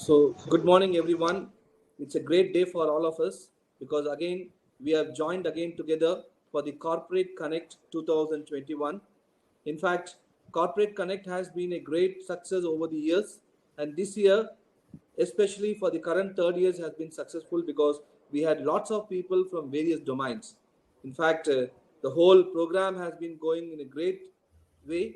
So, good morning, everyone. It's a great day for all of us because again we have joined again together for the Corporate Connect 2021. In fact, Corporate Connect has been a great success over the years, and this year, especially for the current third years, has been successful because we had lots of people from various domains. In fact, the whole program has been going in a great way,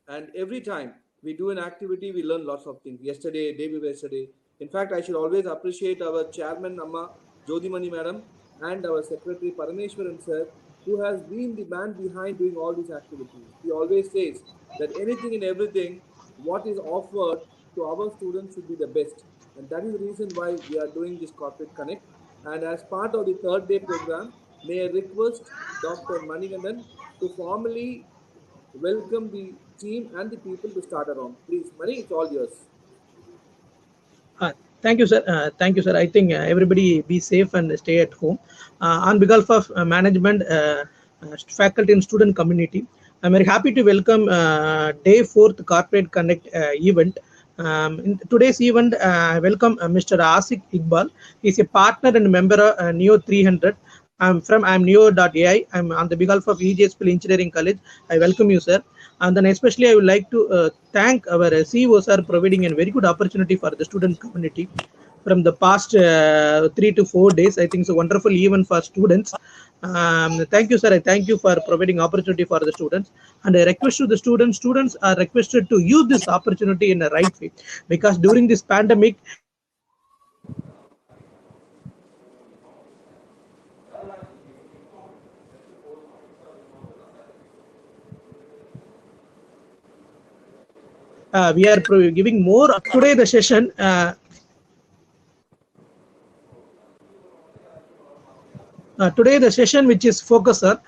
and every time we do an activity we learn lots of things. Day before yesterday, in fact, I should always appreciate our chairman Amma Jodhimani madam and our secretary Parameshwaran sir, who has been the man behind doing all these activities. He always says that anything and everything what is offered to our students should be the best, and that is the reason why we are doing this corporate connect. And as part of the third day program, may I request Dr. Manigandan to formally welcome the team and the people to start around. Please, Mani, it's all yours. Uh, Thank you, sir. Thank you, sir. I think everybody be safe and stay at home. On behalf of management, faculty, and student community, I'm very happy to welcome day 4th Corporate Connect event. In today's event, I welcome Mr. Asik Iqbal. He's a partner and member of Neo 300. I'm Neo.ai. I'm on the behalf of EJSPL Engineering College. I welcome you, sir. And then especially I would like to thank our CEO sir providing a very good opportunity for the student community from the past 3 to 4 days. I think it's a wonderful event for students. Thank you, sir. I thank you for providing opportunity for the students. And I request to the students are requested to use this opportunity in the right way, because during this pandemic, we are giving more today the session. Today the session which is focus on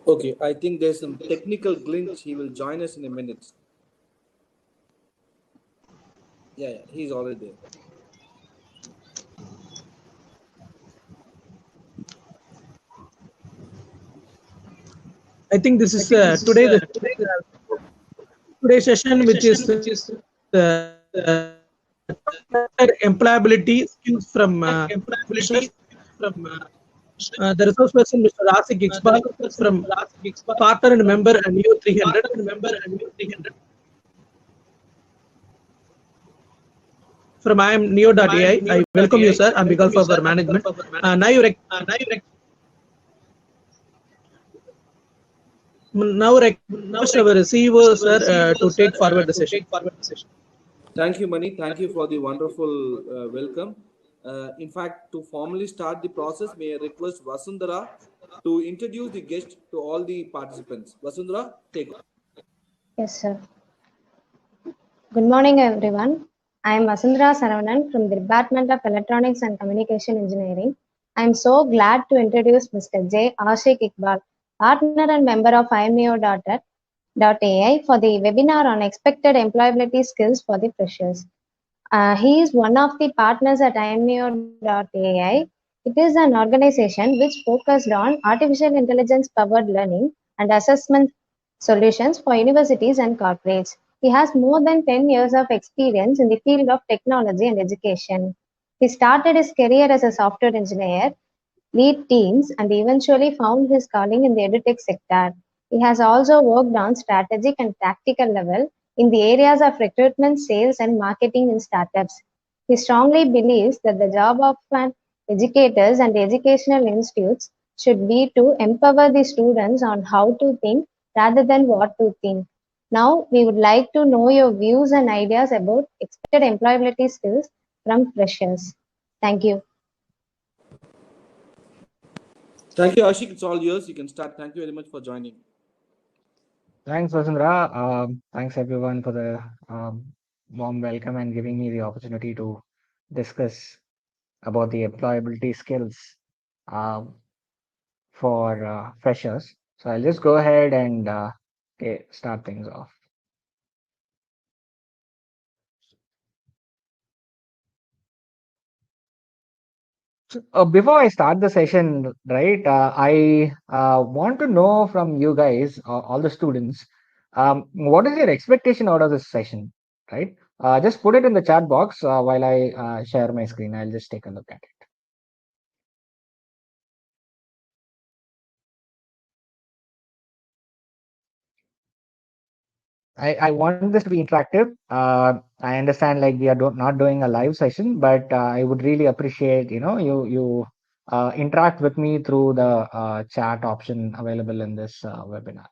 Okay, I think there's some technical glitch. He will join us in a minute. Yeah, he's already there. I think this is today's session which is employability skills from freshers. The resource person, Mr. Asik Iqbal, from partner and member Neo 300. From I am Neo.ai. I welcome you, sir, on behalf of our management. Now request our CEO, sir, to take forward the session. Thank you, Mani. Thank you for the wonderful welcome. In fact, to formally start the process, may I request Vasundhara to introduce the guest to all the participants. Vasundhara, take over. Yes, sir. Good morning, everyone. I am Vasundhara Saravanan from the Department of Electronics and Communication Engineering. I am so glad to introduce Mr. J. Ashik Iqbal, partner and member of IMNEO.ai for the webinar on expected employability skills for the freshers. He is one of the partners at IMNEO.ai. It is an organization which focused on artificial intelligence powered learning and assessment solutions for universities and corporates. He has more than 10 years of experience in the field of technology and education. He started his career as a software engineer, lead teams, and eventually found his calling in the edutech sector. He has also worked on strategic and tactical level in the areas of recruitment, sales, and marketing in startups. He strongly believes that the job of an educators and educational institutes should be to empower the students on how to think rather than what to think. Now, we would like to know your views and ideas about expected employability skills from freshers. Thank you. Thank you, Ashik. It's all yours. You can start. Thank you very much for joining. Thanks, Vasundhara. Thanks everyone for the warm welcome and giving me the opportunity to discuss about the employability skills for freshers. So I'll just go ahead and start things off. Before I start the session, right, I want to know from you guys, all the students, what is your expectation out of this session, right? Just put it in the chat box while I share my screen. I'll just take a look at it. I want this to be interactive. I understand like we are not doing a live session, but I would really appreciate, you interact with me through the chat option available in this webinar.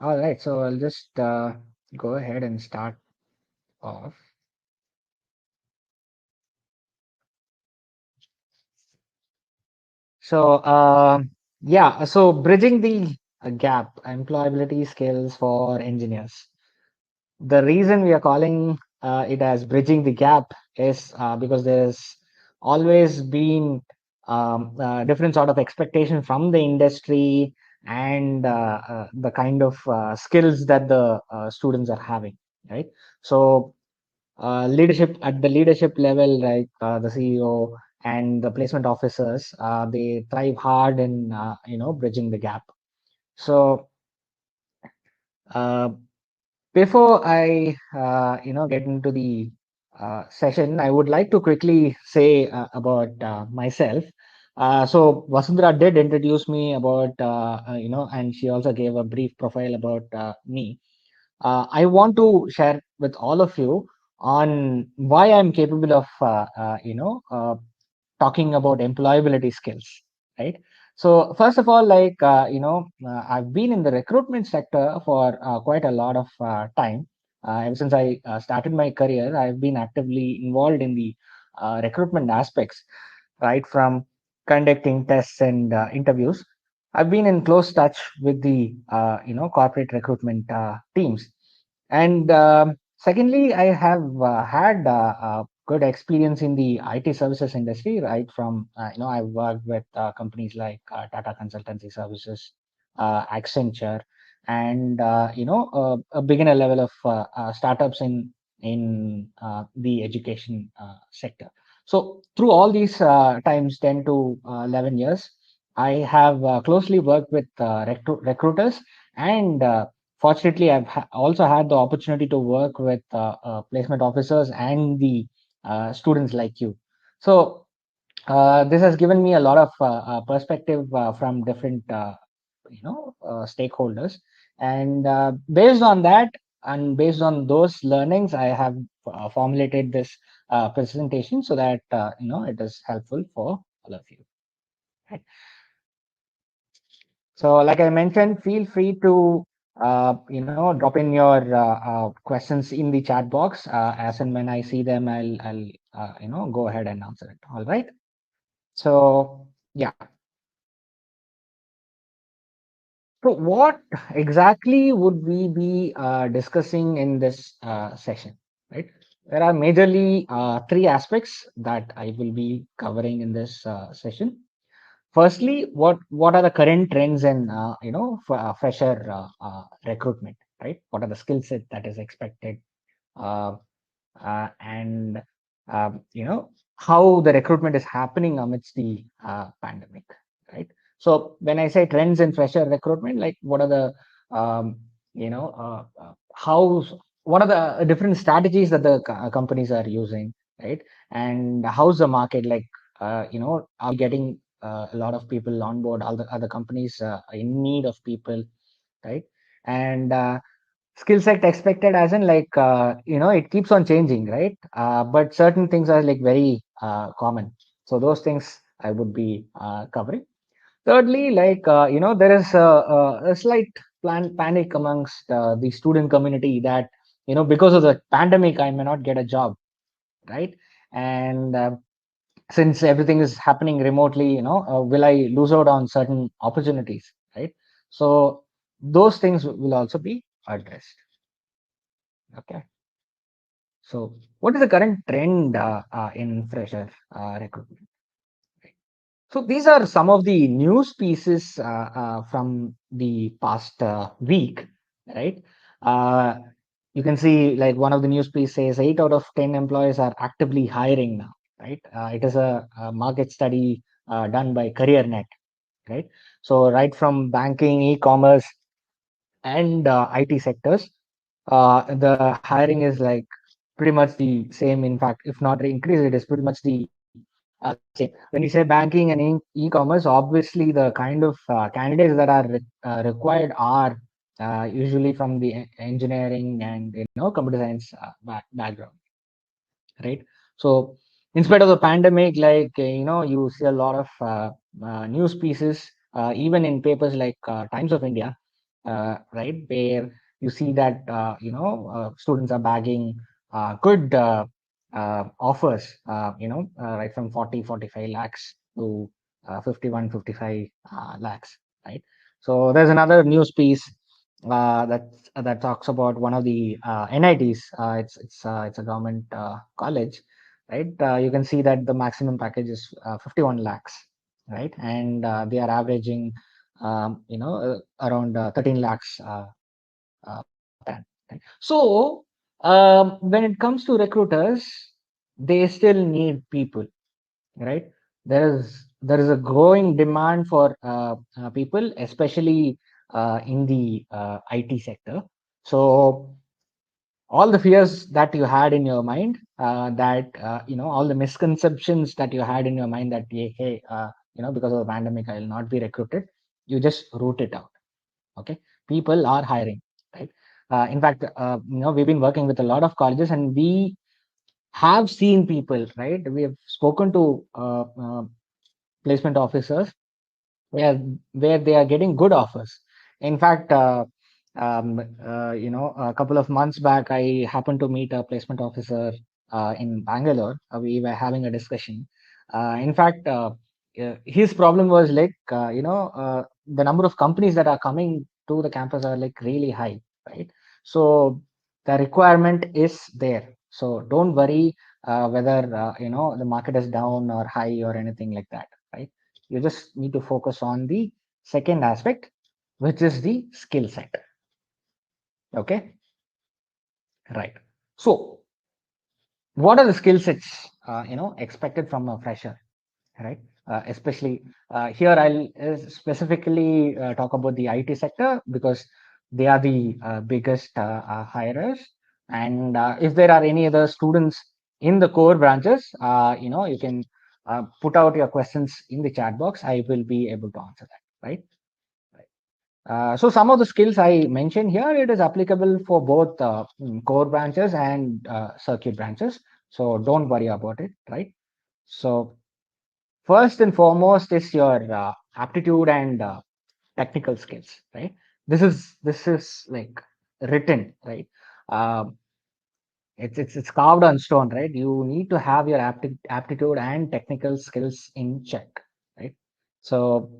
All right, so I'll just go ahead and start off. So yeah, so bridging the gap, employability skills for engineers. The reason we are calling it as bridging the gap is because there's always been different sort of expectation from the industry and the kind of skills that the students are having, right? So leadership at the leadership level, like the CEO and the placement officers, they thrive hard in bridging the gap. So uh, before I get into the session, I would like to quickly say about myself. So Vasundhara did introduce me about and she also gave a brief profile about me. I want to share with all of you on why I'm capable of talking about employability skills, right? So first of all, like I've been in the recruitment sector for quite a lot of time. Ever since I started my career, I've been actively involved in the recruitment aspects, right? From conducting tests and interviews. I've been in close touch with the corporate recruitment teams, and secondly, I have had good experience in the IT services industry, right? From I've worked with companies like Tata Consultancy Services, Accenture, and a beginner level of startups in the education sector. So through all these times, 10 to 11 years, I have closely worked with recruiters, and fortunately, I've also had the opportunity to work with placement officers and the students like you. So this has given me a lot of perspective from different stakeholders, and based on that and based on those learnings, I have formulated this presentation so that it is helpful for all of you. Right. So, like I mentioned, feel free to drop in your questions in the chat box. As and when I see them, I'll go ahead and answer it. All right. So yeah. So what exactly would we be discussing in this session? Right. There are majorly three aspects that I will be covering in this session. Firstly, what are the current trends in fresher recruitment, right? What are the skill set that is expected, uh, and how the recruitment is happening amidst the pandemic, right? So when I say trends in fresher recruitment, like what are the how what are the different strategies that the companies are using, right? And how's the market like? Are we getting a lot of people on board? All the other companies in need of people, right? And skill set expected as in like it keeps on changing, right? But certain things are like very common. So those things I would be covering. Thirdly, like there is a slight panic amongst the student community that because of the pandemic I may not get a job, right? And since everything is happening remotely, will I lose out on certain opportunities, right? So those things will also be addressed. Okay. So what is the current trend in fresher recruitment? So these are some of the news pieces from the past week, right? Uh, you can see like one of the news pieces says 8 out of 10 employees are actively hiring now, right? It is a market study done by CareerNet, right? So right from banking, e-commerce, and IT sectors, the hiring is like pretty much the same. In fact, if not increase, it is pretty much the same. When you say banking and e-commerce, obviously the kind of candidates that are required are usually from the engineering and computer science background, right? So in spite of the pandemic, like you see a lot of news pieces, even in papers like Times of India, right, where you see that students are bagging good offers, right from 40-45 lakhs to 51-55 lakhs, right? So there's another news piece that talks about one of the NITs. It's a government college, right? You can see that the maximum package is 51 lakhs, right? And they are averaging, around 13 lakhs per annum, right? So when it comes to recruiters, they still need people, right? There is a growing demand for people, especially in the IT sector. So all the fears that you had in your mind, all the misconceptions that you had in your mind that hey, because of the pandemic I will not be recruited, you just root it out. Okay, people are hiring, right? In fact, we've been working with a lot of colleges, and we have seen people, right? We have spoken to placement officers where they are getting good offers. In fact, a couple of months back, I happened to meet a placement officer in Bangalore. We were having a discussion. In fact, his problem was like, the number of companies that are coming to the campus are like really high, right? So the requirement is there. So don't worry whether the market is down or high or anything like that, right? You just need to focus on the second aspect, which is the skill set. Okay, right. So what are the skill sets expected from a fresher, right? Especially here I'll specifically talk about the IT sector because they are the biggest hirers. And if there are any other students in the core branches, you can put out your questions in the chat box. I will be able to answer that, right? So some of the skills I mentioned here, it is applicable for both core branches and circuit branches. So don't worry about it, right? So first and foremost is your aptitude and technical skills, right? This is like written, right? Um, it's carved on stone, right? You need to have your aptitude and technical skills in check, right? So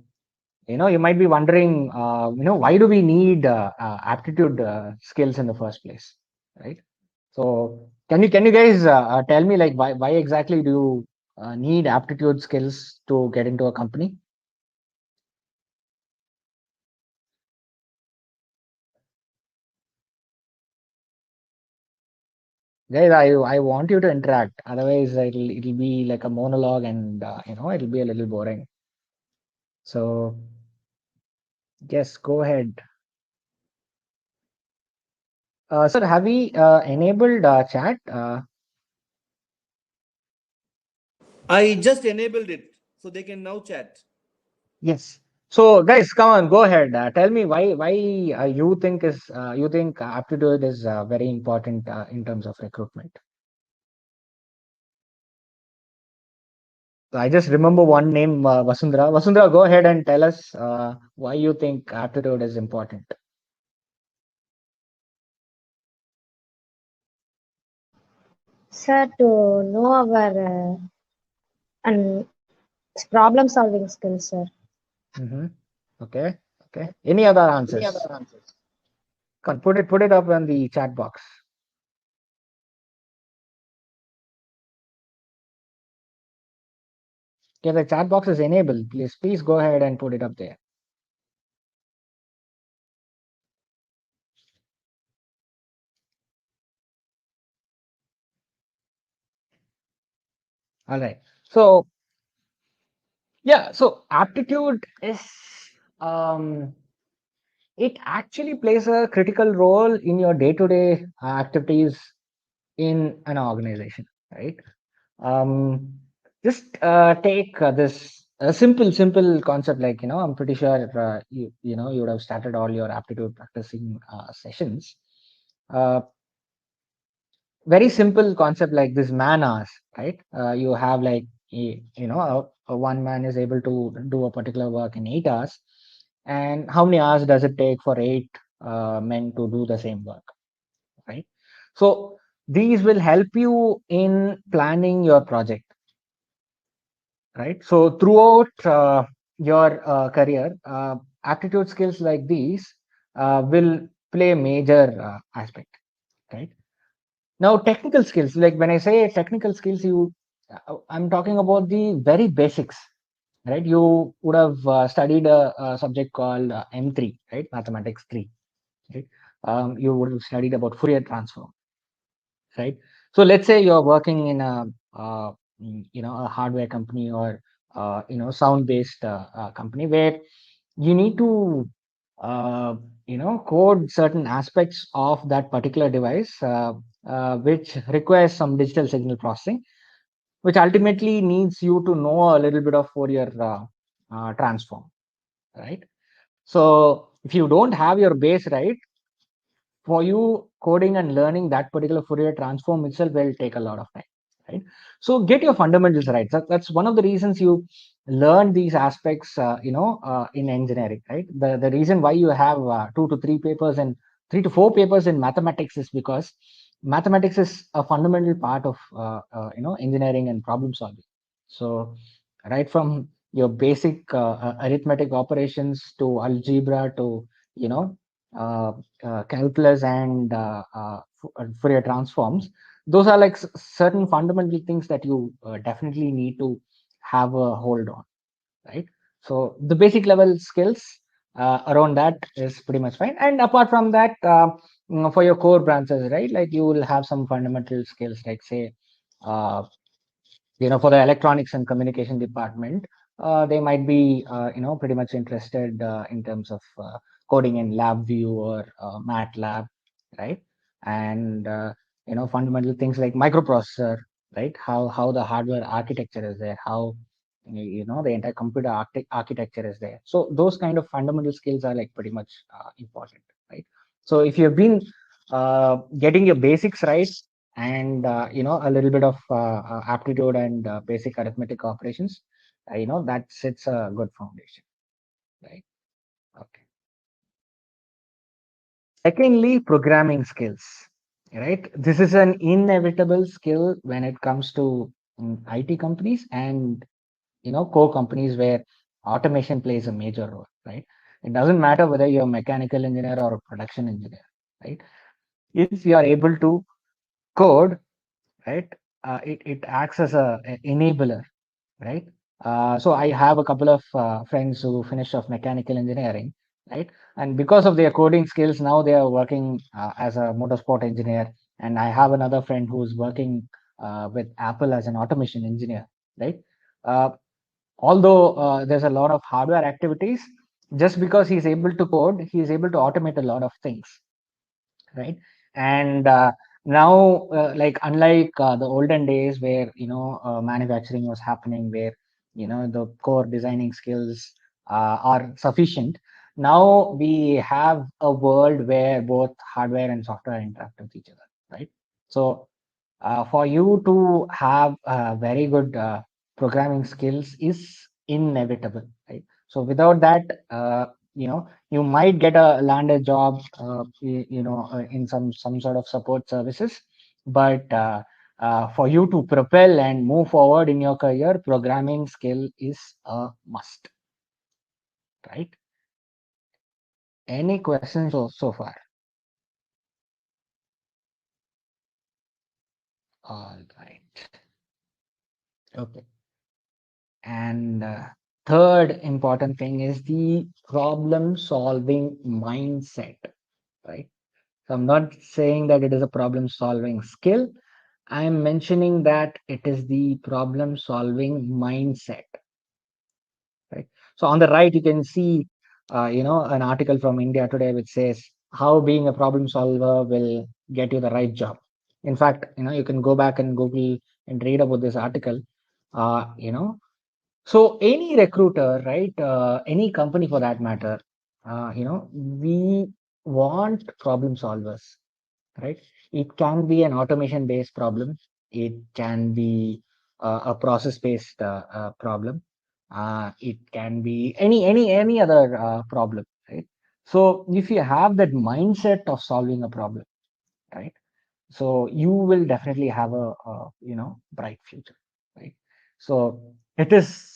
you might be wondering, why do we need aptitude skills in the first place, right? So can you guys tell me like why exactly do you need aptitude skills to get into a company? Guys, I want you to interact. Otherwise, it'll be like a monologue, and it'll be a little boring. So yes, go ahead. Sir, have we enabled chat? I just enabled it so they can now chat. Yes. So guys, come on, go ahead. Tell me why you think aptitude is very important in terms of recruitment. So I just remember one name, Vasundhara. Vasundhara, go ahead and tell us why you think aptitude is important. Sir, to know our and problem solving skills, sir. Mm-hmm. Okay. Okay. Any other answers? Come on, put it up in the chat box. Okay, the chat box is enabled. Please go ahead and put it up there. All right. So yeah, so aptitude is um, it actually plays a critical role in your day-to-day activities in an organization, right? Um, just take this simple concept, like, I'm pretty sure you would have started all your aptitude practicing sessions. Uh, Very simple concept like this man hours, right? You have like one man is able to do a particular work in 8 hours, and how many hours does it take for eight men to do the same work, right? So these will help you in planning your project, right? So throughout your career, aptitude skills like these will play a major aspect, right? Now, technical skills, like when I say technical skills, I'm talking about the very basics, right? You would have studied a subject called M3, right? Mathematics 3, right? You would have studied about Fourier transform, right? So let's say you're working in a hardware company, or sound-based company, where you need to code certain aspects of that particular device, which requires some digital signal processing, which ultimately needs you to know a little bit of Fourier transform, right? So if you don't have your base right, for you, coding and learning that particular Fourier transform itself will take a lot of time, right? So get your fundamentals right. That's one of the reasons you learn these aspects, in engineering, right? The reason why you have 2 to 3 papers and 3 to 4 papers in mathematics is because mathematics is a fundamental part of engineering and problem solving. So right from your basic arithmetic operations to algebra to you know uh, calculus and Fourier transforms, those are like certain fundamental things that you definitely need to have a hold on, right? So the basic level skills around that is pretty much fine. And apart from that, for your core branches, right, like you will have some fundamental skills, like say, uh, for the electronics and communication department, they might be pretty much interested in terms of coding in LabVIEW or MATLAB, right? And fundamental things like microprocessor, right? How the hardware architecture is there, how the entire computer architecture is there. So those kind of fundamental skills are like pretty much important, right? So if you've been getting your basics right, and a little bit of aptitude and basic arithmetic operations, that sets a good foundation, right? Okay. Secondly, programming skills, right? This is an inevitable skill when it comes to IT companies and core companies where automation plays a major role, right? It doesn't matter whether you're a mechanical engineer or a production engineer, right? If you are able to code, right, it acts as a enabler, right? So I have a couple of friends who finished off mechanical engineering, right? And because of their coding skills, now they are working as a motorsport engineer. And I have another friend who's working with Apple as an automation engineer, right? Uh, Although there's a lot of hardware activities, just because he's able to code, he's able to automate a lot of things, right? And now, like unlike the olden days where manufacturing was happening, where the core designing skills are sufficient, now we have a world where both hardware and software interact with each other, right? So for you to have very good programming skills is inevitable, right? So without that, you might get a landed job, in some sort of support services, but for you to propel and move forward in your career, programming skill is a must, right? Any questions so far? All right. Okay. And third important thing is the problem solving mindset, right? So I'm not saying that it is a problem solving skill. I'm mentioning that it is the problem solving mindset, right? So on the right, you can see, an article from India Today which says how being a problem solver will get you the right job. In fact, you can go back and Google and read about this article. So any recruiter, right, any company for that matter, we want problem solvers, right? It can be an automation based problem. It can be a process based problem. It can be any other problem, right? So if you have that mindset of solving a problem, right, so you will definitely have a bright future, right? So it is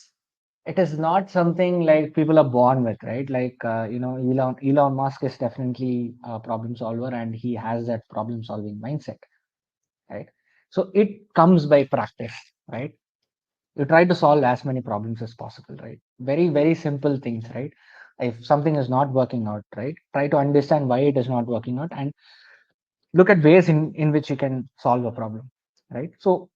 it is not something like people are born with, right? Like Elon Musk is definitely a problem solver and he has that problem solving mindset, right? So it comes by practice, right? You try to solve as many problems as possible, right? Very very simple things, right? If something is not working out, right, try to understand why it is not working out and look at ways in which you can solve a problem, right? So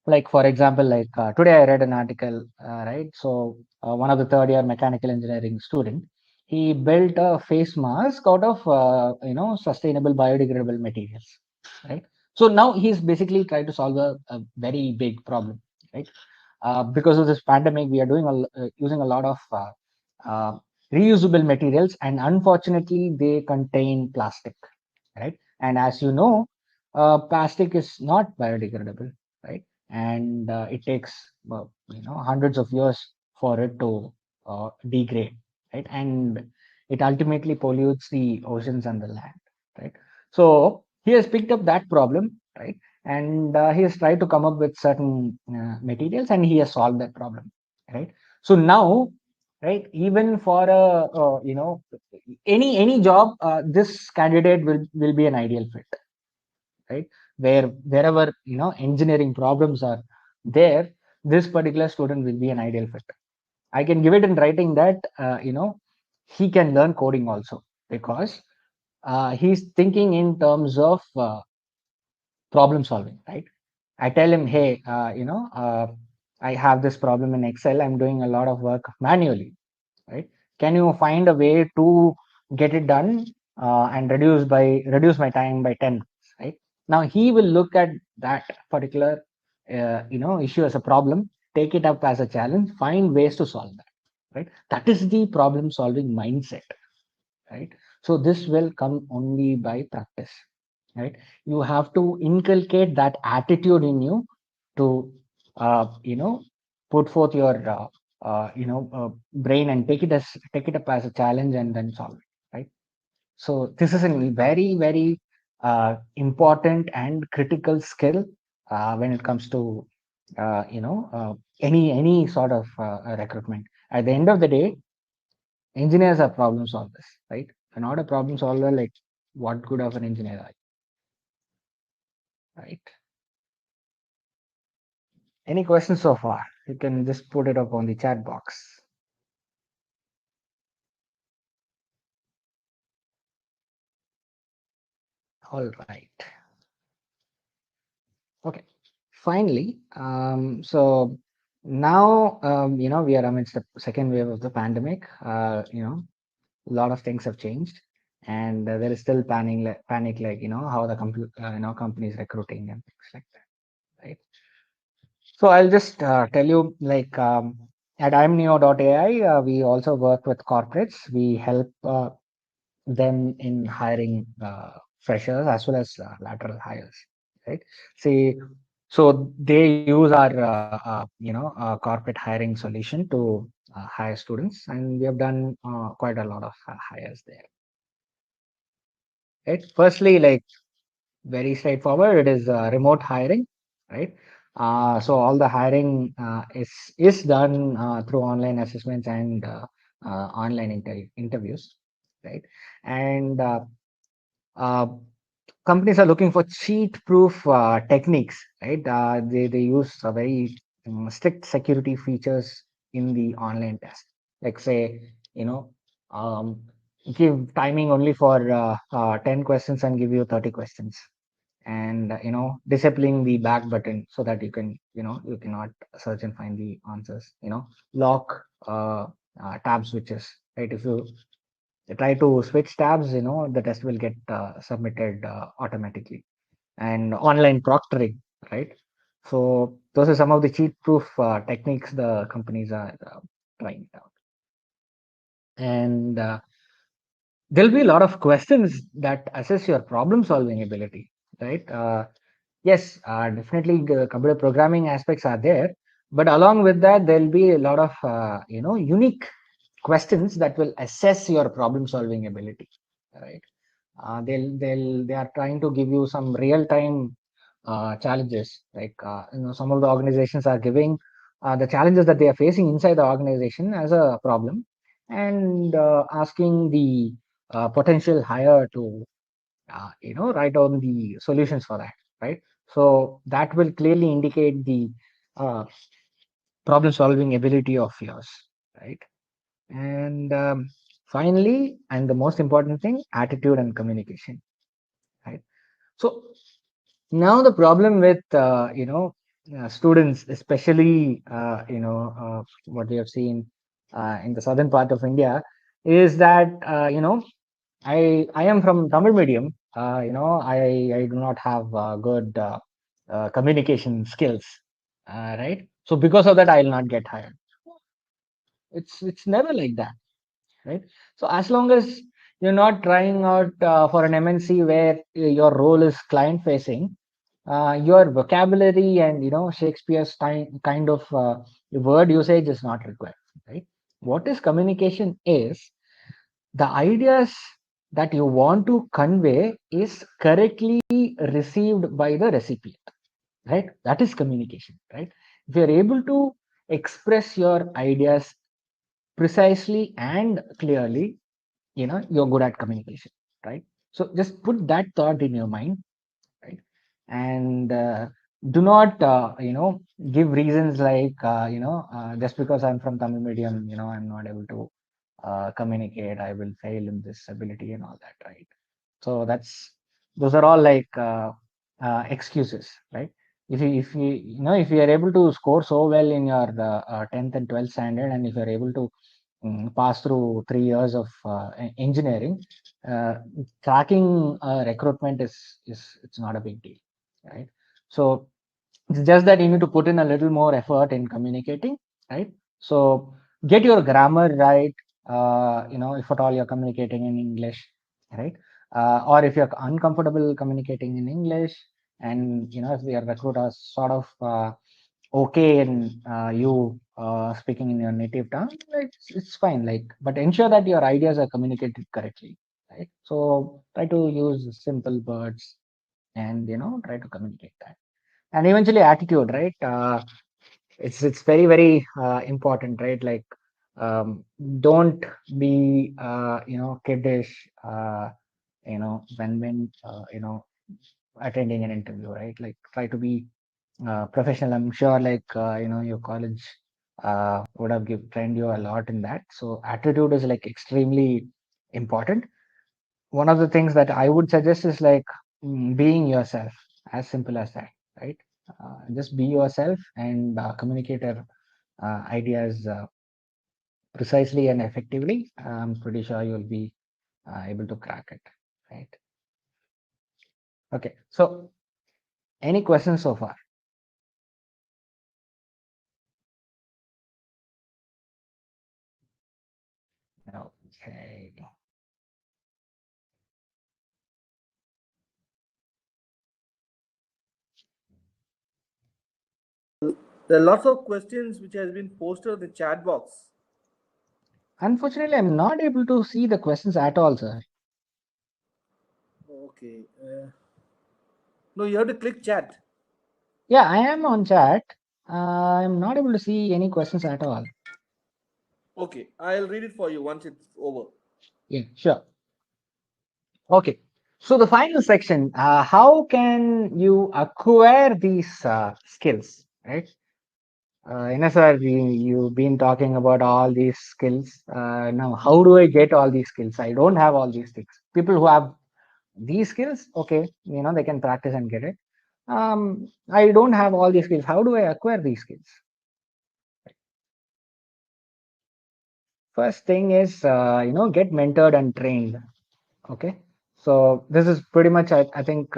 like for example, like today I read an article, right? So one of the third year mechanical engineering student, he built a face mask out of sustainable biodegradable materials, right? So now he's basically trying to solve a very big problem, right? Because of this pandemic we are using a lot of uh, reusable materials, and unfortunately they contain plastic, right? And as you know, plastic is not biodegradable, right? And it takes hundreds of years for it to degrade, right? And it ultimately pollutes the oceans and the land, right? So he has picked up that problem, right? And he has tried to come up with certain materials and he has solved that problem, right? So now, right, even for any job, this candidate will be an ideal fit, right? Wherever engineering problems are there, this particular student will be an ideal fit. I can give it in writing that he can learn coding also, because he's thinking in terms of problem solving, right? I tell him, hey, I have this problem in Excel, I'm doing a lot of work manually, right? Can you find a way to get it done and reduce my time by 10, right? Now he will look at that particular issue as a problem, take it up as a challenge, find ways to solve that, right? That is the problem solving mindset, right? So this will come only by practice, right? You have to inculcate that attitude in you to put forth your brain and take it up as a challenge and then solve it, right? So this is a very very important and critical skill when it comes to any sort of recruitment. At the end of the day, engineers are problem solvers, right? If you're not a problem solver, like what good of an engineer are you, right? Any questions so far? You can just put it up on the chat box. All right. Okay. Finally, so now we are amidst the second wave of the pandemic. A lot of things have changed, and there is still panic, like how the companies recruiting and things like that, right? So I'll just tell you, like at imneo.ai, we also work with corporates. We help them in hiring freshers as well as lateral hires, right? See, so they use our corporate hiring solution to hire students, and we have done quite a lot of hires there, right? Firstly, like very straightforward, it is remote hiring, right? So all the hiring is done through online assessments and online interviews, right? And uh, companies are looking for cheat proof techniques, right? They use a very strict security features in the online test. Like say, um, give timing only for 10 questions and give you 30 questions, and disabling the back button so that you cannot search and find the answers. Lock tab switches, right? If you try to switch tabs, the test will get submitted automatically. And online proctoring, right? So those are some of the cheat proof techniques the companies are trying it out. And there'll be a lot of questions that assess your problem solving ability, right? Yes, definitely computer programming aspects are there, but along with that, there'll be a lot of unique questions that will assess your problem solving ability, right? They are trying to give you some real time challenges, like some of the organizations are giving the challenges that they are facing inside the organization as a problem, and asking the potential hire to write down the solutions for that, right? So that will clearly indicate the uh, problem solving ability of yours, right? And finally, and the most important thing, attitude and communication, right? So now the problem with students, especially what we have seen in the southern part of India, is that I am from Tamil medium. I do not have good communication skills, right? So because of that, I will not get hired. It's never like that, right? So as long as you're not trying out for an MNC where your role is client facing, your vocabulary and Shakespeare's kind of word usage is not required, right? What is communication is the ideas that you want to convey is correctly received by the recipient, right? That is communication, right? If you're able to express your ideas precisely and clearly, you're good at communication, right? So just put that thought in your mind, right? And do not give reasons like just because I'm from Tamil medium, I'm not able to communicate, I will fail in this ability and all that, right? So those are all like excuses, right? If you are able to score so well in your 10th and 12th standard, and if you're able to pass through 3 years of engineering, uh, tracking recruitment is it's not a big deal, right? So it's just that you need to put in a little more effort in communicating, right? So get your grammar right. If at all you're communicating in English, right? Or if you're uncomfortable communicating in English, and if your recruiter sort of okay in you speaking in your native tongue, it's fine. Like, but ensure that your ideas are communicated correctly, right? So try to use simple words, and try to communicate that. And eventually attitude, right? It's very very important, right? Like, don't be kiddish when attending an interview, right? Like, try to be professional. I'm sure, like, your college would have trained you a lot in that. So attitude is like extremely important. One of the things that I would suggest is like being yourself, as simple as that, right? Just be yourself and communicate your ideas precisely and effectively. I'm pretty sure you'll be able to crack it, right? Okay, so any questions so far? Okay. There are lots of questions which has been posted in the chat box. Unfortunately, I'm not able to see the questions at all, sir. Okay. No, you have to click chat. Yeah, I am on chat. I'm not able to see any questions at all. Okay, I'll read it for you once it's over. Yeah, sure. Okay. So the final section, how can you acquire these skills, right? Sir, you've been talking about all these skills. Now, how do I get all these skills? I don't have all these things. People who have these skills, okay, they can practice and get it. I don't have all these skills. How do I acquire these skills? First thing is, get mentored and trained. Okay, so this is pretty much, I think,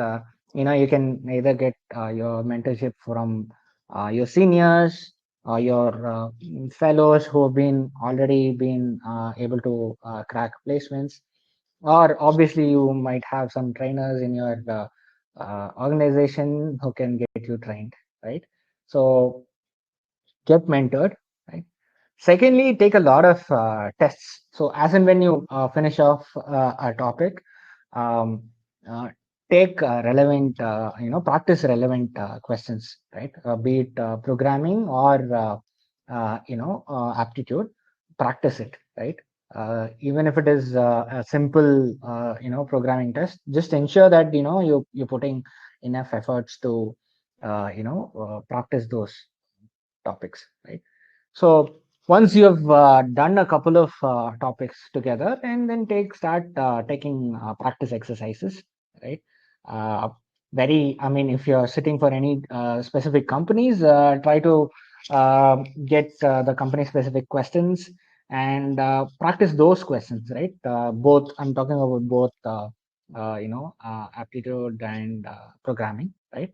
you can either get your mentorship from your seniors or your fellows who have been already been able to crack placements, or obviously you might have some trainers in your organization who can get you trained, right? So get mentored, right? Secondly, take a lot of tests. So as and when you finish off a topic, um, uh, take relevant, practice relevant questions, right? Be it programming or aptitude, practice it, right? Even if it is a simple, programming test, just ensure that you're putting enough efforts to, practice those topics, right? So once you have done a couple of topics together, and then start taking practice exercises, right? Uh, I mean, if you're sitting for any specific companies, try to get the company specific questions and practice those questions, right? Both, I'm talking about both, aptitude and programming, right?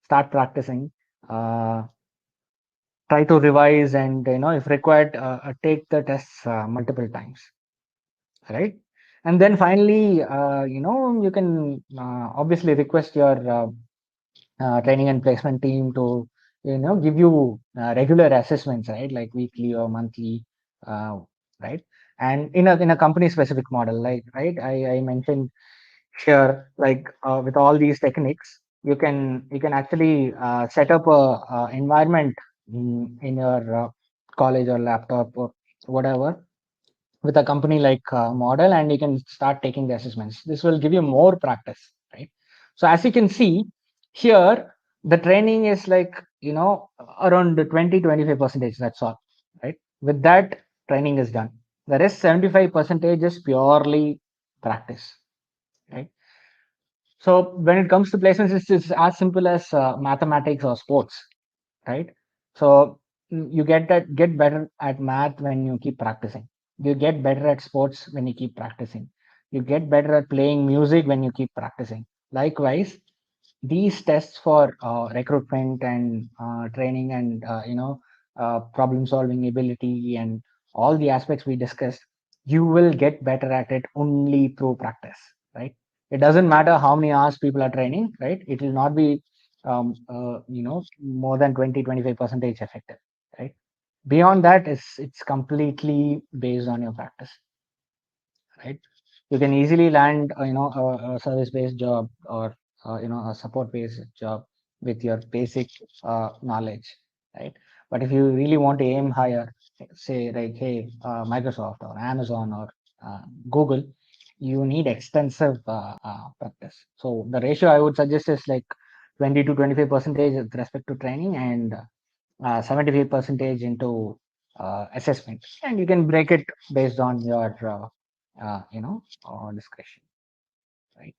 Start practicing. Uh, Try to revise, and if required, take the tests multiple times, right? And then finally, you can obviously request your training and placement team to give you regular assessments, right? Like weekly or monthly, uh, right? And in a company specific model, like, right, I mentioned here, like, with all these techniques, you can actually set up a environment in your college or laptop or whatever, with a company like model, and you can start taking the assessments. This will give you more practice, right? So as you can see here, the training is like, around 20-25 percentage, that's all, right? With that, training is done. The rest 75 percentage is purely practice, right? So when it comes to placements, it's as simple as mathematics or sports, right? So you get better at math when you keep practicing. You get better at sports when you keep practicing. You get better at playing music when you keep practicing. Likewise, these tests for recruitment and training and problem solving ability and all the aspects we discussed, you will get better at it only through practice, right? It doesn't matter how many hours people are training, right? It will not be more than 20-25 percentage effective, right? Beyond that, it's completely based on your practice, right? You can easily land a service based job, or a support based job with your basic knowledge, right? But if you really want to aim higher, say like, hey, Microsoft or Amazon or Google, you need extensive practice. So the ratio I would suggest is like 20 to 25 percentage with respect to training, and 75 percentage into assessment, and you can break it based on your discretion, right?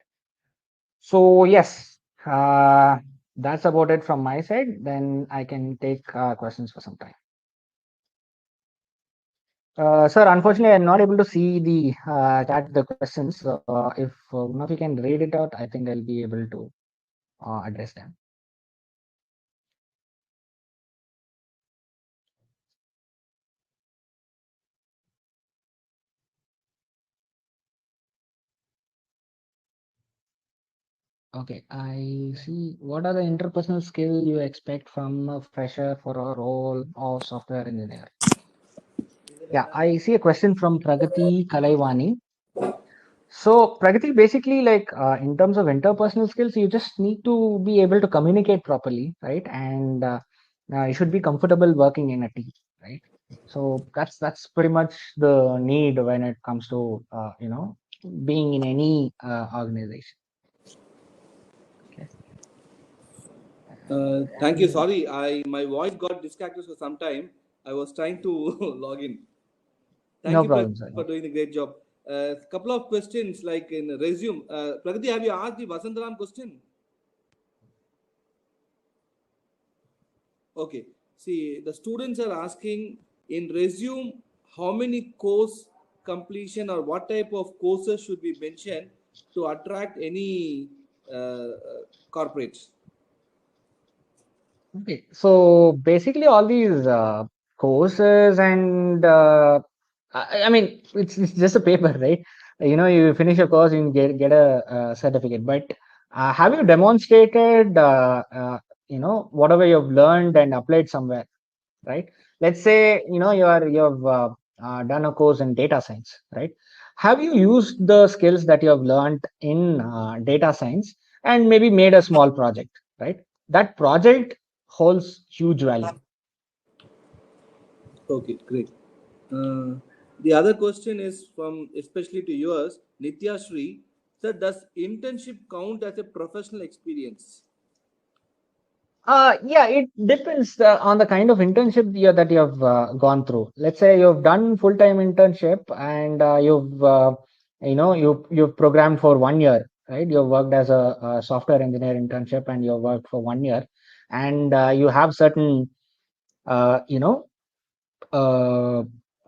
So yes, that's about it from my side. Then I can take questions for some time. Sir, unfortunately, I'm not able to see the chat, the questions. If one of you can read it out, I think I'll be able to address them. Okay, I see. What are the interpersonal skills you expect from a fresher for a role of software engineer? Yeah, I see a question from Pragati Kalaivani. So, Pragati, basically, like, in terms of interpersonal skills, you just need to be able to communicate properly, right? And you should be comfortable working in a team, right? So that's pretty much the need when it comes to being in any organization. Okay. Thank you. Sorry, my voice got distracted for some time. I was trying to log in. Thank No you, problem, sir. Pragati, for doing a great job. Couple of questions like in resume. Pragati, have you asked the Vasantaram question? Okay. See, the students are asking in resume how many course completion or what type of courses should be mentioned to attract any corporates. Okay, so basically all these courses and I mean it's just a paper, right? You know, you finish a course, you get a certificate. But have you demonstrated you know, whatever you've learned and applied somewhere, right? Let's say, you know, you've done a course in data science, right? Have you used the skills that you have learned in data science and maybe made a small project, right? That project holds huge value. Okay, great. The other question is from especially to yours, Nitya Shri. Sir, does internship count as a professional experience? Yeah, it depends on the kind of internship that you have gone through. Let's say you've done full-time internship and you know, you've programmed for 1 year, right? You've worked as a software engineer internship and you've worked for 1 year, and you have certain you know, uh,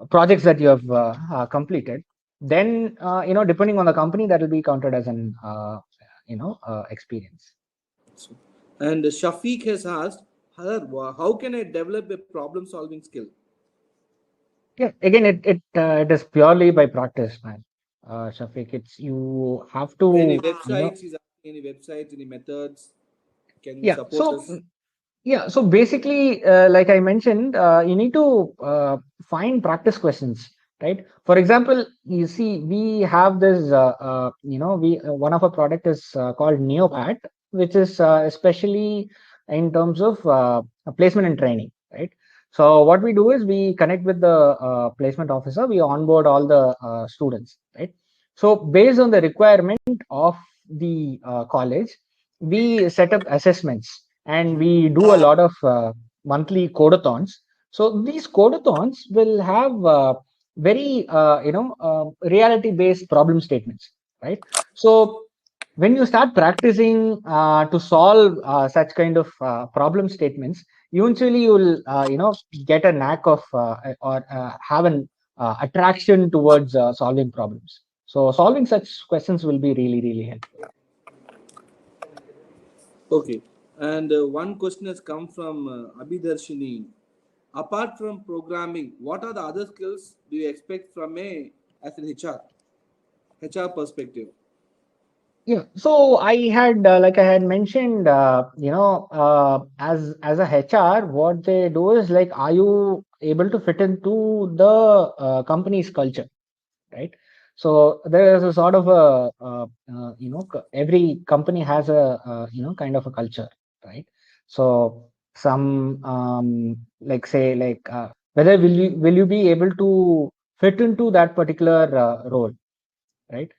projects that you have completed. Then you know, depending on the company, that will be counted as an you know, experience. And Shafiq has asked, how can I develop a problem solving skill? Yeah, again, it is purely by practice, man. Shafiq, it's you have Any to, you know, websites? Is asking any websites, any methods? Can you yeah. support So us? yeah, so basically, like I mentioned, you need to find practice questions, right? For example, you see, we have this, you know, we one of our product is called Neopat, which is especially in terms of placement and training, right? So what we do is we connect with the placement officer, we onboard all the students, right? So based on the requirement of the college, we set up assessments and we do a lot of monthly codathons. So these codathons will have very you know, reality based problem statements, right? So when you start practicing to solve such kind of problem statements, eventually you will you know, get a knack of or have an attraction towards solving problems. So solving such questions will be really helpful. Okay. And one question has come from Abhidarshini. Apart from programming, what are the other skills do you expect from a as an HR perspective? Yeah, so I had like I had mentioned, you know, as a HR, what they do is like, are you able to fit into the company's culture, right? So there is a sort of a you know, every company has a you know, kind of a culture, right? So some like say like whether will you be able to fit into that particular role, right?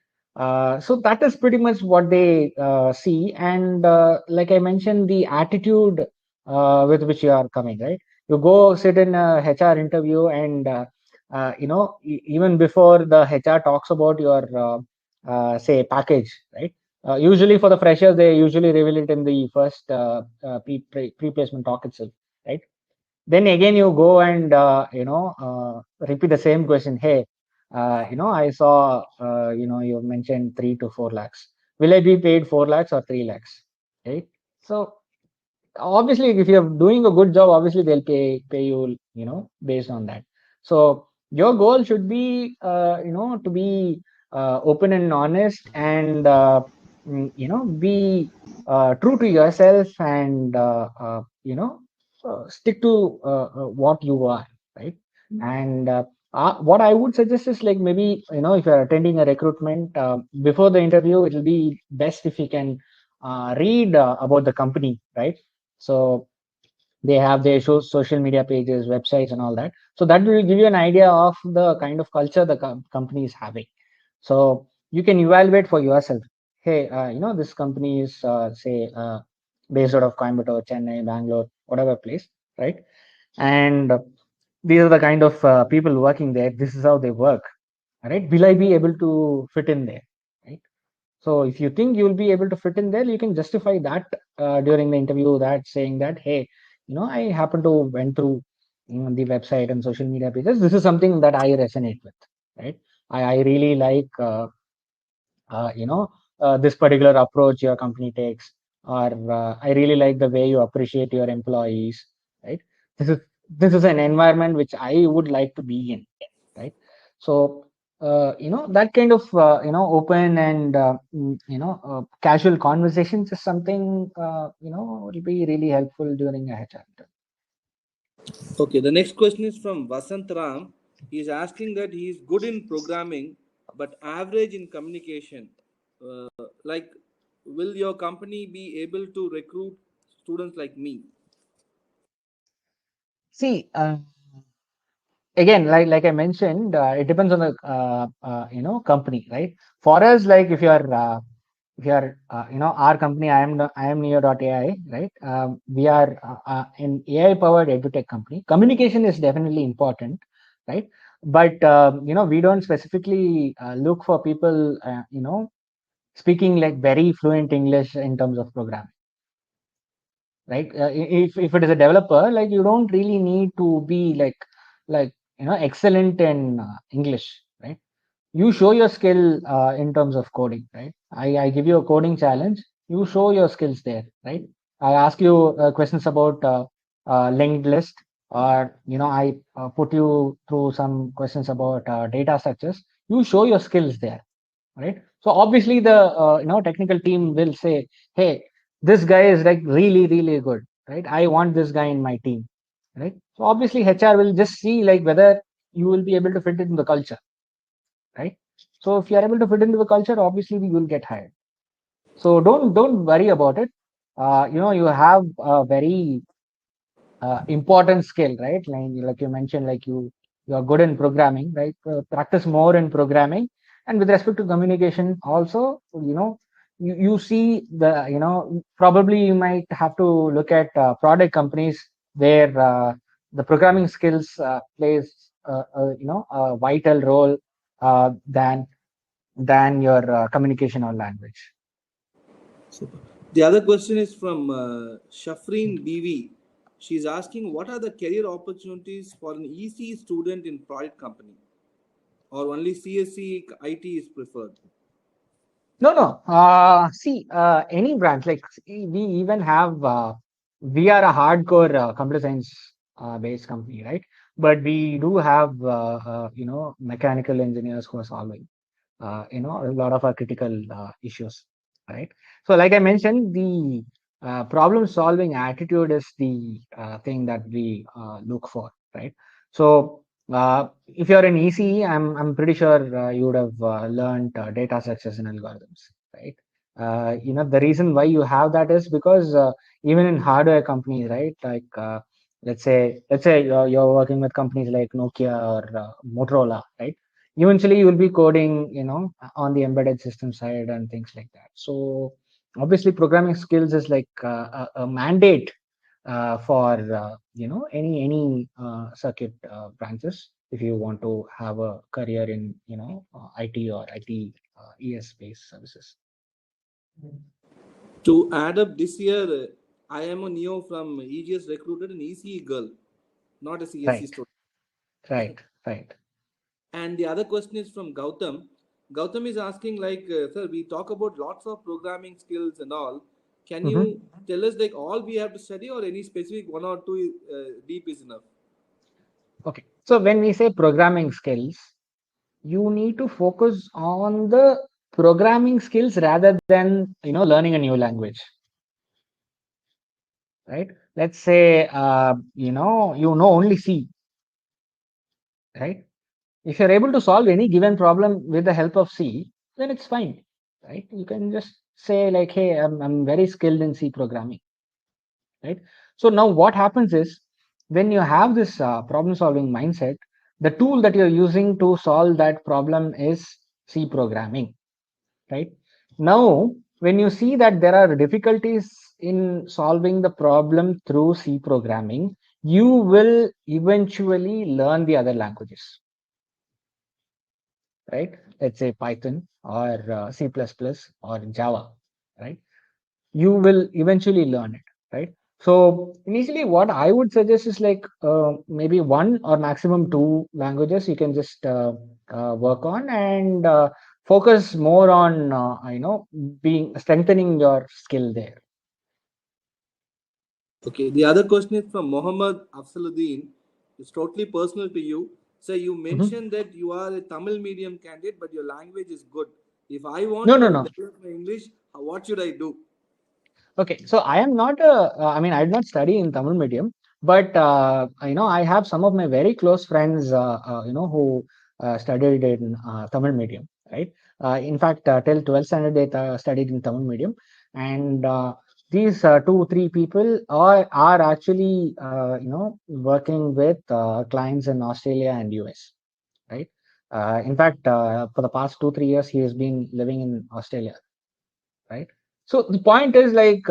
So that is pretty much what they see, and like I mentioned, the attitude with which you are coming, right? You go sit in a HR interview, and you know, even before the HR talks about your say package, right? Usually for the freshers, they usually reveal it in the first pre-placement talk itself, right? Then again you go and you know, repeat the same question. Hey, you know, I saw you know, you mentioned 3 to 4 lakhs. Will I be paid 4 lakhs or 3 lakhs, right? So obviously if you're doing a good job, obviously they'll pay you, you know, based on that. So your goal should be you know, to be open and honest, and you know, be true to yourself, and you know, stick to what you are, right? And what I would suggest is like, maybe, you know, if you're attending a recruitment, before the interview, it'll be best if you can read about the company, right? So they have their social media pages, websites, and all that. So that will give you an idea of the kind of culture the company is having. So you can evaluate for yourself. Hey, you know, this company is say based out of Coimbatore, Chennai, Bangalore, whatever place, right? And these are the kind of people working there. This is how they work, right? Will I be able to fit in there, right? So if you think you'll be able to fit in there, you can justify that during the interview, that saying that, hey, I happen to went through the website and social media pages. This is something that I resonate with, right? I really like this particular approach your company takes, or I really like the way you appreciate your employees, right? This is an environment which I would like to be in, right? So that kind of open and casual conversations is something will be really helpful during a HR interview. Okay, the next question is from Vasant Ram. He is asking that he is good in programming but average in communication. Like, will your company be able to recruit students like me? See, again, like I mentioned, it depends on the company, right? For us, like if you are our company, I am Neo.ai, right? We are an AI powered edutech company. Communication is definitely important, right? But we don't specifically look for people speaking like very fluent English in terms of programming, right? If it is a developer, like you don't really need to be like excellent in English, right? You show your skill in terms of coding, right? I give you a coding challenge, you show your skills there, right? I ask you questions about linked list, or I put you through some questions about data structures. You show your skills there, right? So obviously the technical team will say, hey, this guy is like really really good, right? I want this guy in my team, right? So obviously HR will just see like whether you will be able to fit in the culture, right? So if you are able to fit into the culture, obviously you will get hired. So don't worry about it. You have a very important skill, right? Like you mentioned, like you are good in programming, right? Practice more in programming. And with respect to communication also, you see the probably you might have to look at product companies where the programming skills plays a vital role than your communication or language. Super. The other question is from Shafreen BV. She's asking, what are the career opportunities for an EC student in product company, or only CSC IT is preferred? No. See, any branch, like we even have, we are a hardcore computer science based company, right? But we do have, mechanical engineers who are solving, a lot of our critical issues, right? So, like I mentioned, the problem solving attitude is the thing that we look for, right? So, if you're an ECE, I'm pretty sure you would have learned data structures and algorithms, right? The reason why you have that is because even in hardware companies, right? Like let's say you're working with companies like Nokia or Motorola, right? Eventually you will be coding, on the embedded system side and things like that. So obviously programming skills is like a mandate for any circuit branches if you want to have a career in IT or IT ES based services. To add up this year, I am a Neo from EGS recruited an ECE girl, not a CSC Right, student. right. And the other question is from Gautam. Gautam is asking, like, sir, we talk about lots of programming skills and all. Can you tell us, like, all we have to study, or any specific one or two deep is enough? Okay. So when we say programming skills, you need to focus on the programming skills rather than learning a new language, right? Let's say you know only C, right? If you're able to solve any given problem with the help of C, then it's fine, right? You can just say like, hey, I'm very skilled in C programming, right? So now what happens is, when you have this problem solving mindset, the tool that you're using to solve that problem is C programming, right? Now when you see that there are difficulties in solving the problem through C programming, you will eventually learn the other languages, right? Let's say Python or C++ or Java, right? You will eventually learn it, right? So initially what I would suggest is like maybe one or maximum two languages you can just work on, and focus more on being strengthening your skill there. Okay, the other question is from Mohammed Afsaluddin. It's totally personal to you. So you mentioned that you are a Tamil medium candidate, but your language is good. If I want No, to no, no. develop my English, what should I do? Okay, so I am not I mean, I did not study in Tamil medium, but I have some of my very close friends, who studied in Tamil medium, right? In fact, till 12th standard they studied in Tamil medium, and these two, three people are actually, working with clients in Australia and US, right? In fact, for the past 2, 3 years, he has been living in Australia, right? So the point is like,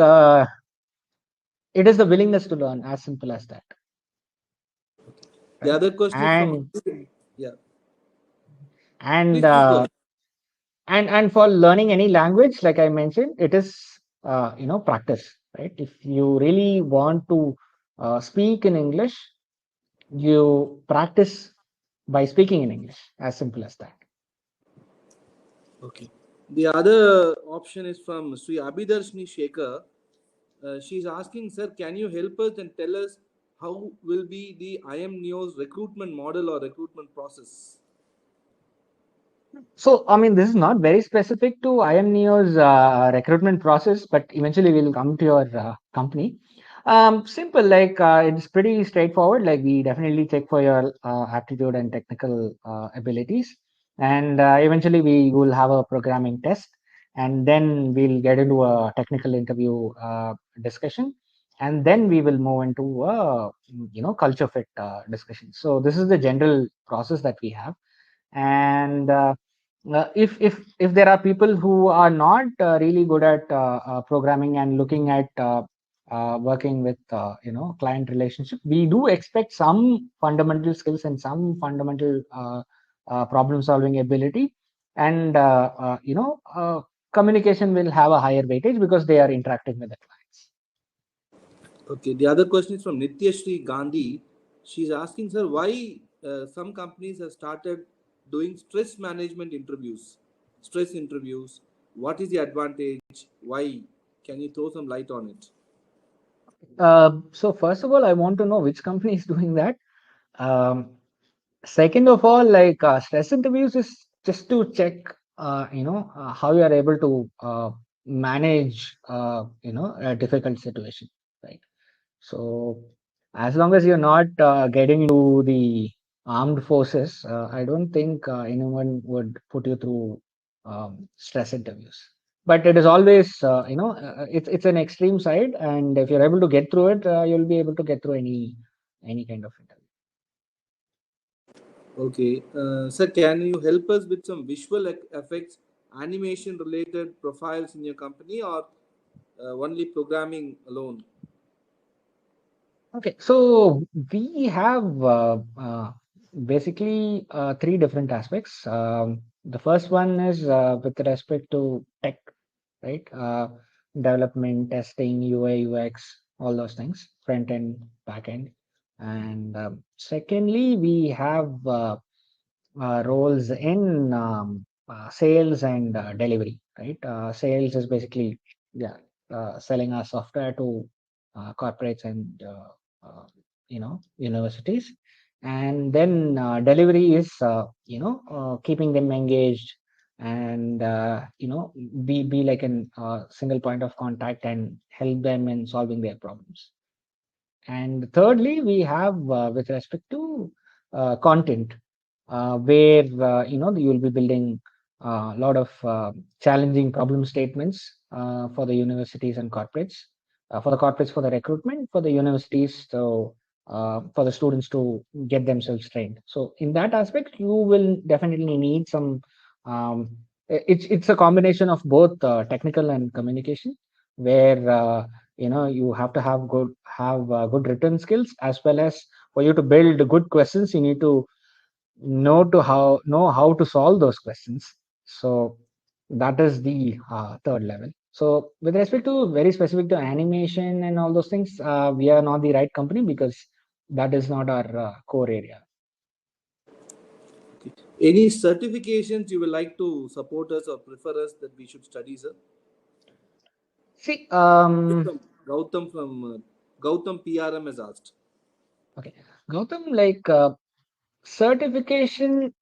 it is the willingness to learn, as simple as that, The right? other question is from and yeah. and Please go ahead. and for learning any language, like I mentioned, it is practice, right? If you really want to speak in English, you practice by speaking in English, as simple as that. Okay. The other option is from Sri Abhidarshni Shekhar. She's asking, sir, can you help us and tell us how will be the IM Neo's recruitment model or recruitment process? So, I mean, this is not very specific to IM Neo's recruitment process, but eventually we'll come to your company. Simple, like it's pretty straightforward. Like we definitely check for your aptitude and technical abilities, and eventually we will have a programming test, and then we'll get into a technical interview discussion, and then we will move into a culture fit discussion. So this is the general process that we have, and if there are people who are not really good at programming and looking at working with client relationship, we do expect some fundamental skills and some fundamental problem solving ability, and communication will have a higher weightage because they are interacting with the clients. Okay, the other question is from Nityashri Gandhi. She's asking, sir, why some companies have started doing stress management interviews, stress interviews. What is the advantage? Why? Can you throw some light on it? So first of all, I want to know which company is doing that. um, Second of all, like stress interviews is just to check how you are able to manage a difficult situation, right? So as long as you're not getting to the armed forces, I don't think anyone would put you through stress interviews. But it is always it's an extreme side, and if you're able to get through it, you'll be able to get through any kind of interview. Okay, sir, can you help us with some visual effects, animation related profiles in your company, or only programming alone? Okay, so we have basically three different aspects. The first one is with respect to tech, right? Development, testing, UI, UX, all those things, front end, back end. And secondly, we have roles in sales and delivery, right? Sales is basically, yeah, selling our software to corporates and universities, and then delivery is keeping them engaged, and be like an single point of contact and help them in solving their problems. And thirdly, we have with respect to content, where you will be building a lot of challenging problem statements for the universities and corporates. For the corporates, for the recruitment; for the universities, so for the students to get themselves trained. So in that aspect, you will definitely need some it's a combination of both technical and communication, where you have to have good written skills, as well as for you to build good questions, you need to know how to solve those questions. So that is the third level. So with respect to very specific to animation and all those things, we are not the right company, because that is not our core area. Okay. Any certifications you would like to support us or prefer us that we should study, sir? See, Gautam PRM has asked. okay, Gautam, like certification,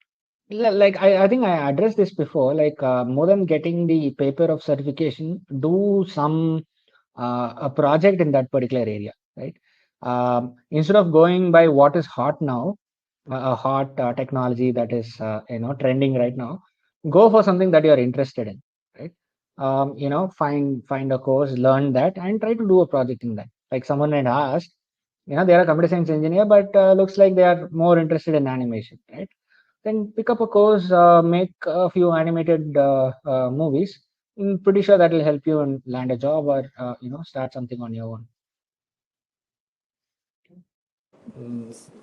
like I think I addressed this before, like more than getting the paper of certification, do some a project in that particular area, right? Instead of going by what is hot now, a hot technology that is trending right now, go for something that you are interested in, right? Find a course, learn that, and try to do a project in that. Like someone had asked, they are a computer science engineer, but looks like they are more interested in animation, right? Then pick up a course, make a few animated movies. I'm pretty sure that will help you and land a job, or start something on your own.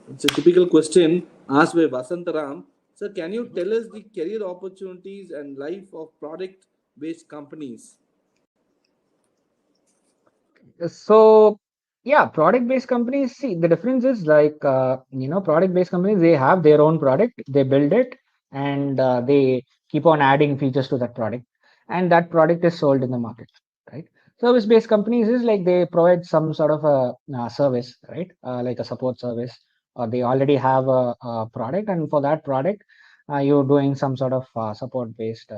It's a typical question asked by Vasantaram. Sir, can you tell us the career opportunities and life of product-based companies? So yeah, product based companies, see, the difference is like product based companies, they have their own product, they build it, and they keep on adding features to that product, and that product is sold in the market, right? Service based companies is like they provide some sort of a service, right? Like a support service, or they already have a product, and for that product you're doing some sort of support based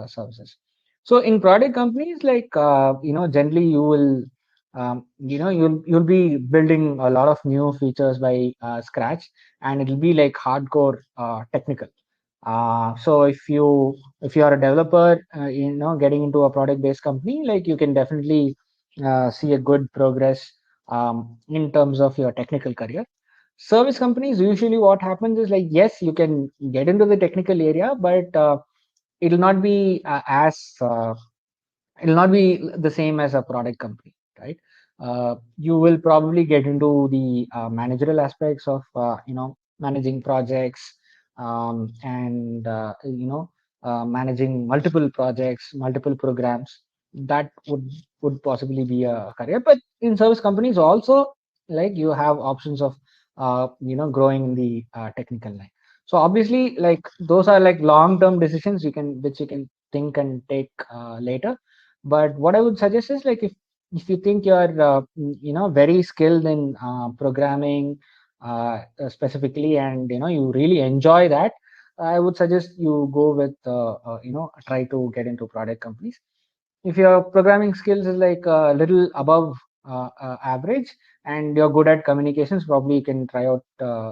services. So in product companies, like generally you will you'll be building a lot of new features by scratch, and it'll be like hardcore technical. So if you are a developer, getting into a product based company, like you can definitely see a good progress in terms of your technical career. Service companies, usually what happens is, like, yes, you can get into the technical area, but it'll not be it'll not be the same as a product company, right? You will probably get into the managerial aspects of managing projects, and managing multiple projects, multiple programs. That would possibly be a career. But in service companies also, like, you have options of growing in the technical line. So obviously, like, those are like long term decisions which you can think and take later. But what I would suggest is, like, if you think you're very skilled in programming specifically, and you really enjoy that, I would suggest you go with try to get into product companies. If your programming skills is like a little above average, and you're good at communications, probably you can try out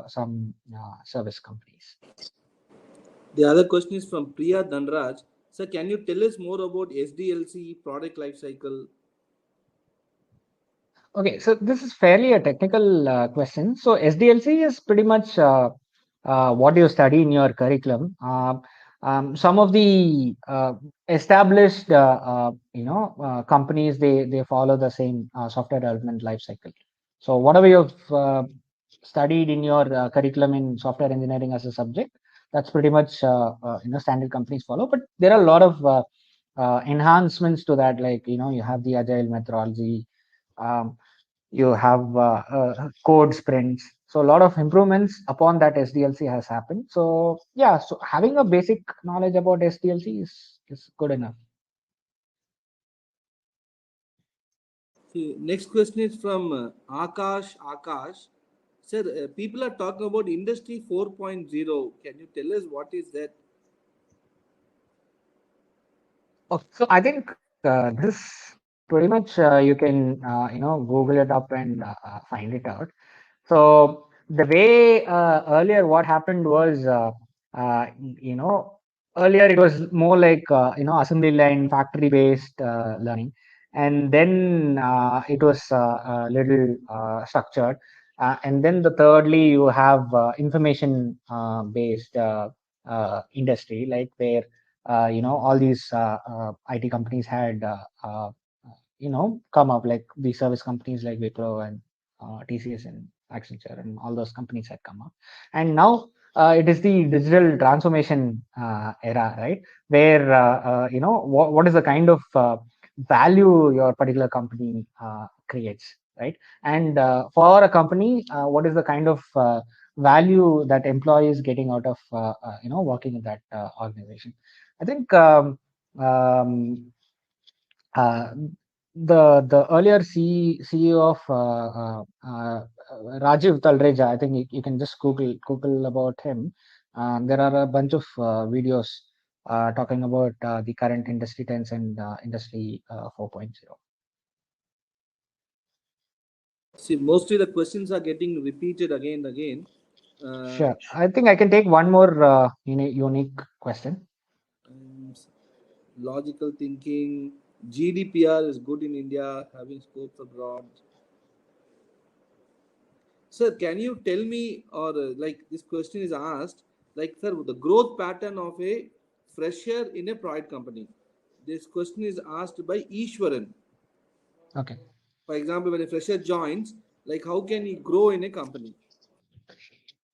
some service companies. The other question is from Priya Dhanraj. Sir, can you tell us more about SDLC product lifecycle? Okay, so this is fairly a technical question. So SDLC is pretty much what you study in your curriculum. Some of the established companies, they follow the same software development life cycle. So whatever you've studied in your curriculum in software engineering as a subject, that's pretty much standard companies follow. But there are a lot of enhancements to that, like you have the agile methodology. Um, you have code sprints, so a lot of improvements upon that SDLC has happened. So yeah, so having a basic knowledge about SDLC is good enough. See, next question is from Akash. Sir, people are talking about Industry 4.0. Can you tell us what is that? So I think this pretty much you can Google it up and find it out. So the way earlier what happened was, earlier it was more like assembly line, factory based learning, and then it was a little structured, and then the thirdly you have information based industry, like where all these IT companies had come up, like the service companies like Wipro and TCS and Accenture and all those companies had come up. And now it is the digital transformation era, right? Where what is the kind of value your particular company creates, right? And for a company, what is the kind of value that employees getting out of working in that organization? I think uh, the earlier CEO of Rajiv Talreja, I think you can just Google about him. There are a bunch of videos talking about the current industry trends and industry 4.0. See, mostly the questions are getting repeated again and again. Sure, I think I can take one more unique question. Logical thinking, GDPR is good in India, having scopes abroad. Sir, can you tell me, or like this question is asked, like, sir, the growth pattern of a fresher in a private company? This question is asked by Ishwaran. Okay. For example, when a fresher joins, like, how can he grow in a company?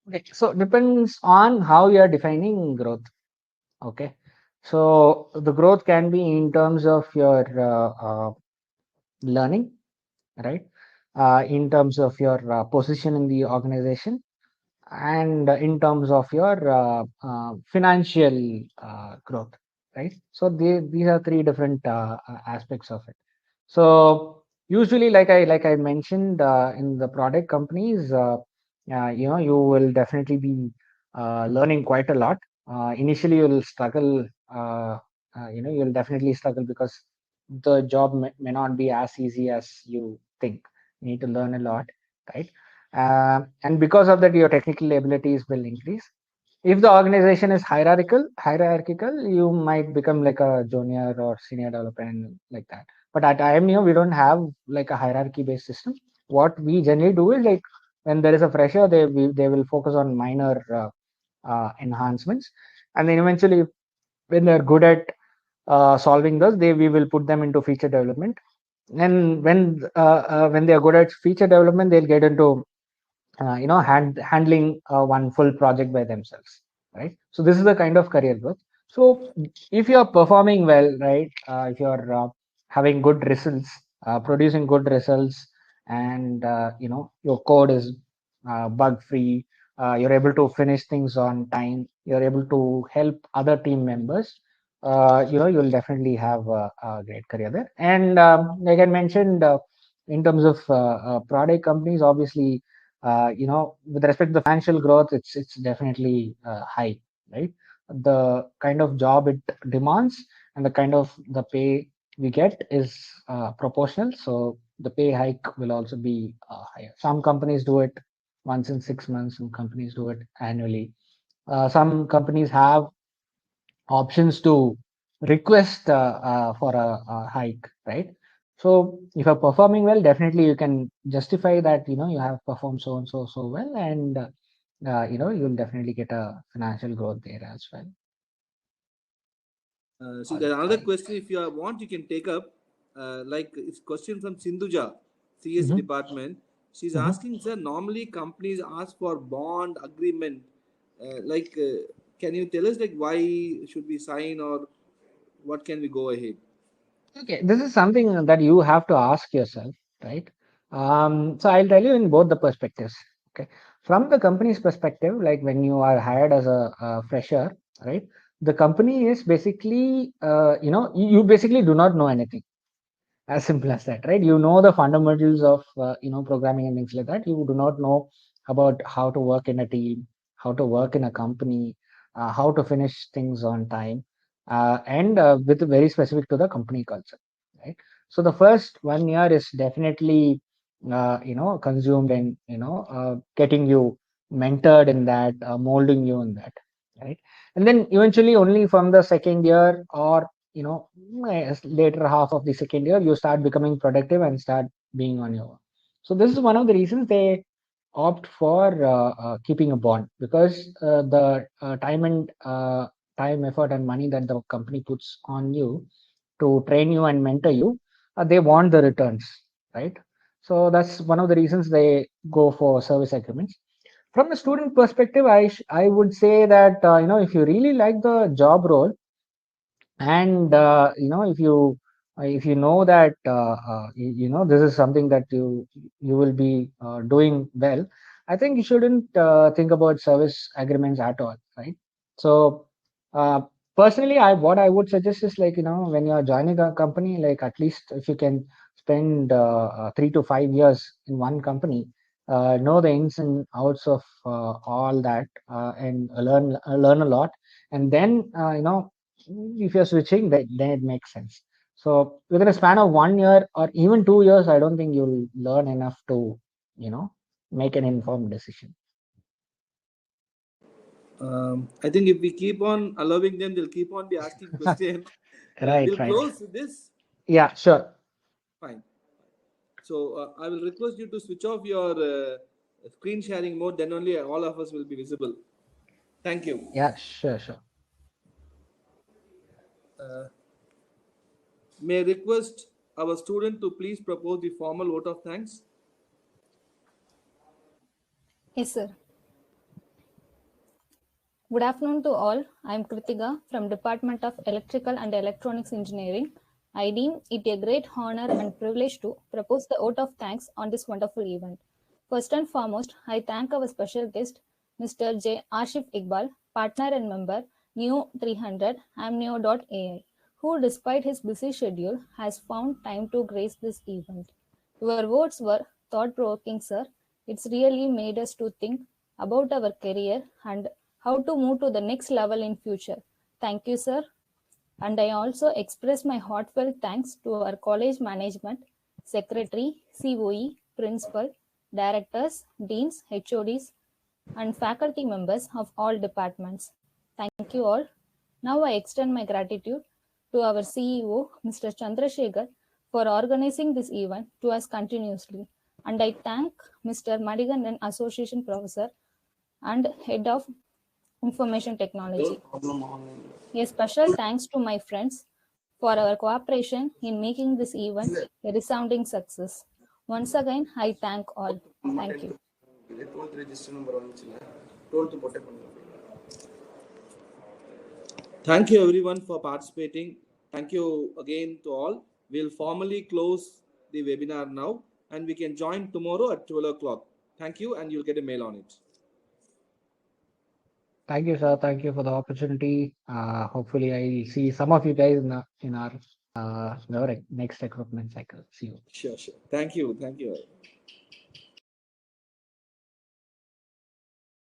Okay, so depends on how you are defining growth. Okay, so the growth can be in terms of your learning, right? In terms of your position in the organization, and in terms of your financial growth, right? So these are three different aspects of it. So usually, like I mentioned, in the product companies, you will definitely be learning quite a lot. Initially, you'll struggle. You'll definitely struggle because the job may not be as easy as you think. You need to learn a lot, right? And because of that, your technical abilities will increase. If the organization is hierarchical, you might become like a junior or senior developer and like that. But at IMNEO, we don't have like a hierarchy based system. What we generally do is, like, when there is a fresher, they will focus on minor enhancements, and then eventually, when they're good at solving those, we will put them into feature development. And when they are good at feature development, they'll get into handling one full project by themselves, right? So this is the kind of career growth. So if you're performing well, right, if you're having good results, producing good results, and your code is bug free, you're able to finish things on time, you're able to help other team members, you'll definitely have a great career there. And like I mentioned, in terms of product companies, obviously, with respect to the financial growth, it's definitely high, right? The kind of job it demands and the kind of the pay we get is proportional. So the pay hike will also be higher. Some companies do it once in 6 months. Some companies do it annually. Some companies have options to request for a hike, right? So if you're performing well, definitely you can justify that you have performed so and so well, and you'll definitely get a financial growth there as well. See, there's another question. If you want, you can take up. Like it's question from Sindhuja, CSC Mhm. department. She's Mhm. asking, sir. Normally, companies ask for bond agreement. Can you tell us like why should we sign or what can we go ahead? Okay, this is something that you have to ask yourself, right? So I'll tell you in both the perspectives. Okay, from the company's perspective, like when you are hired as a fresher, right? The company is basically, you basically do not know anything. As simple as that, right? You know the fundamentals of programming and things like that. You do not know about how to work in a team, how to work in a company, how to finish things on time, and with very specific to the company culture, right? So the first 1 year is definitely consumed in getting you mentored in that, molding you in that, right? And then eventually only from the second year, or later half of the second year, you start becoming productive and start being on your own. So this is one of the reasons they opt for keeping a bond, because the time and time, effort, and money that the company puts on you to train you and mentor you, they want the returns, right? So that's one of the reasons they go for service agreements. From a student perspective, I would say that if you really like the job role, and if you know that this is something that you will be doing well, I think you shouldn't think about service agreements at all, right? So uh, personally, what I would suggest is, like, when you are joining a company, like, at least if you can spend 3 to 5 years in one company, know the ins and outs of all that, and learn a lot, and then if you're switching, then it makes sense. So within a span of 1 year or even 2 years, I don't think you'll learn enough to make an informed decision. I think if we keep on allowing them, they'll keep on be asking questions. Right. We'll close this. Yeah, sure. Fine. So I will request you to switch off your screen sharing mode. Then only all of us will be visible. Thank you. Yeah, sure. May I request our student to please propose the formal vote of thanks. Yes, sir. Good afternoon to all. I am Kritika from Department of Electrical and Electronics Engineering. I deem it a great honor and privilege to propose the vote of thanks on this wonderful event. First and foremost, I thank our special guest, Mr. J. Ashif Iqbal, partner and member, Neo 300 Amneo.ai, who, despite his busy schedule, has found time to grace this event. Your words were thought-provoking, sir. It's really made us to think about our career and how to move to the next level in future. Thank you, sir. And I also express my heartfelt thanks to our college management, secretary, COE, principal, directors, deans, HODs, and faculty members of all departments. Thank you all. Now I extend my gratitude to our CEO, Mr. Chandrasekhar, for organizing this event to us continuously. And I thank Mr. Madigandan, Association Professor and Head of Information Technology. A special thanks to my friends for our cooperation in making this event a resounding success. Once again, I thank all. Thank you. Thank you everyone for participating. Thank you again to all. We'll formally close the webinar now, and we can join tomorrow at 12 o'clock. Thank you, and you'll get a mail on it. Thank you, sir. Thank you for the opportunity. Hopefully, I'll see some of you guys in our next recruitment cycle. See you. Sure. Thank you.